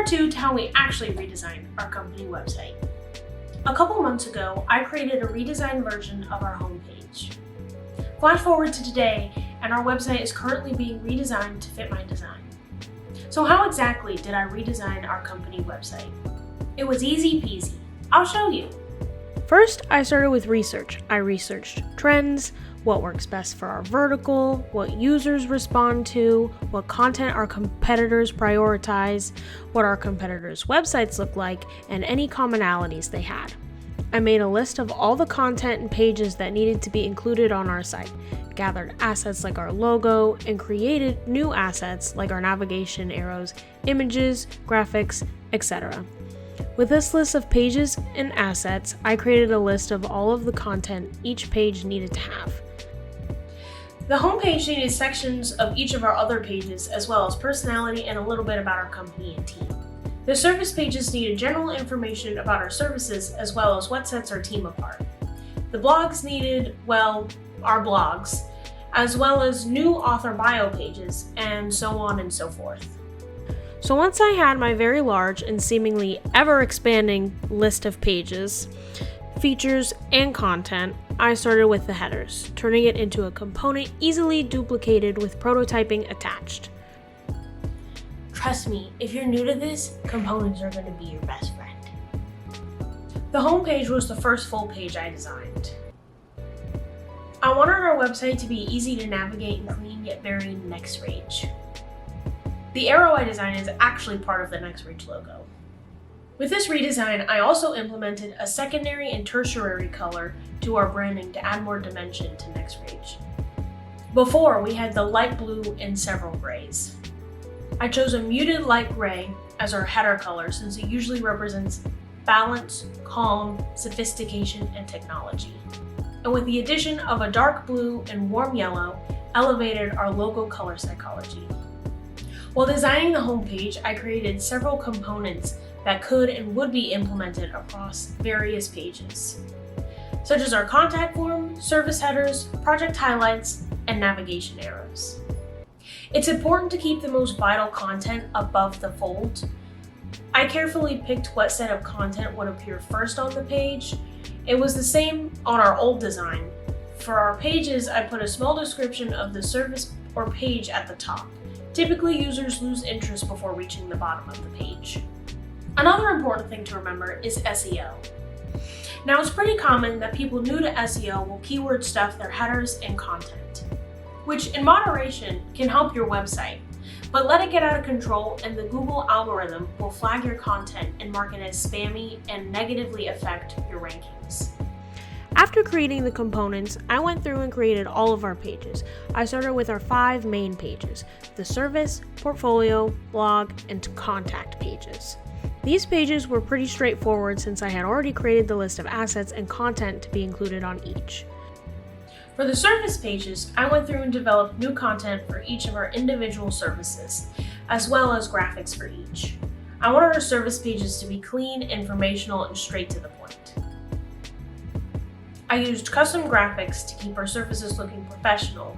Part 2 to how we actually redesign our company website. A couple months ago, I created a redesigned version of our homepage. Flash forward to today, and our website is currently being redesigned to fit my design. So how exactly did I redesign our company website? It was easy peasy. I'll show you. First, I started with research. I researched trends, what works best for our vertical, what users respond to, what content our competitors prioritize, what our competitors' websites look like, and any commonalities they had. I made a list of all the content and pages that needed to be included on our site, gathered assets like our logo, and created new assets like our navigation arrows, images, graphics, etc. With this list of pages and assets, I created a list of all of the content each page needed to have. The homepage needed sections of each of our other pages, as well as personality and a little bit about our company and team. The service pages needed general information about our services, as well as what sets our team apart. The blogs needed, well, our blogs, as well as new author bio pages, and so on and so forth. So once I had my very large and seemingly ever-expanding list of pages, features, and content, I started with the headers, turning it into a component easily duplicated with prototyping attached. Trust me, if you're new to this, components are going to be your best friend. The homepage was the first full page I designed. I wanted our website to be easy to navigate and clean yet very Nexrage. The arrow I designed is actually part of the Nexrage logo. With this redesign, I also implemented a secondary and tertiary color to our branding to add more dimension to Nexrage. Before, we had the light blue and several grays. I chose a muted light gray as our header color since it usually represents balance, calm, sophistication, and technology. And with the addition of a dark blue and warm yellow, elevated our logo color psychology. While designing the homepage, I created several components that could and would be implemented across various pages, such as our contact form, service headers, project highlights, and navigation arrows. It's important to keep the most vital content above the fold. I carefully picked what set of content would appear first on the page. It was the same on our old design. For our pages, I put a small description of the service or page at the top. Typically, users lose interest before reaching the bottom of the page. Another important thing to remember is SEO. Now, it's pretty common that people new to SEO will keyword stuff their headers and content, which in moderation can help your website, but let it get out of control and the Google algorithm will flag your content and mark it as spammy and negatively affect your rankings. After creating the components, I went through and created all of our pages. I started with our 5 main pages: the service, portfolio, blog, and contact pages. These pages were pretty straightforward since I had already created the list of assets and content to be included on each. For the service pages, I went through and developed new content for each of our individual services, as well as graphics for each. I wanted our service pages to be clean, informational, and straight to the point. I used custom graphics to keep our services looking professional.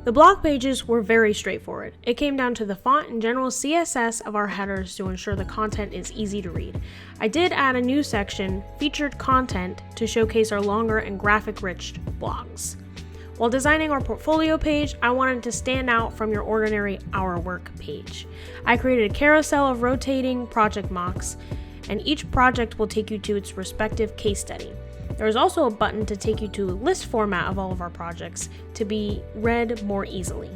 The blog pages were very straightforward. It came down to the font and general CSS of our headers to ensure the content is easy to read. I did add a new section, featured content, to showcase our longer and graphic-rich blogs. While designing our portfolio page, I wanted to stand out from your ordinary Our Work page. I created a carousel of rotating project mocks, and each project will take you to its respective case study. There is also a button to take you to a list format of all of our projects to be read more easily.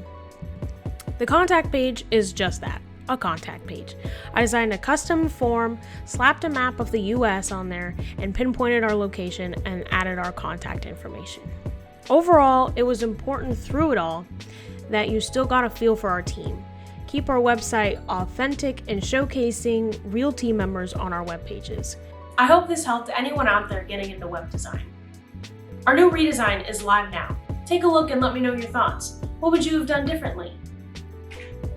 The contact page is just that, a contact page. I designed a custom form, slapped a map of the US on there, and pinpointed our location and added our contact information. Overall, it was important through it all that you still got a feel for our team. Keep our website authentic and showcasing real team members on our web pages. I hope this helped anyone out there getting into web design. Our new redesign is live now. Take a look and let me know your thoughts. What would you have done differently?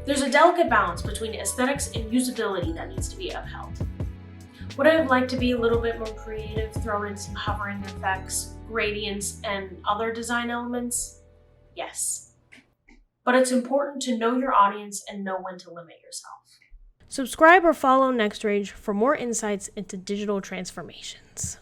There's a delicate balance between aesthetics and usability that needs to be upheld. Would I have liked to be a little bit more creative, throw in some hovering effects, gradients, and other design elements? Yes. But it's important to know your audience and know when to limit yourself. Subscribe or follow Nexrage for more insights into digital transformations.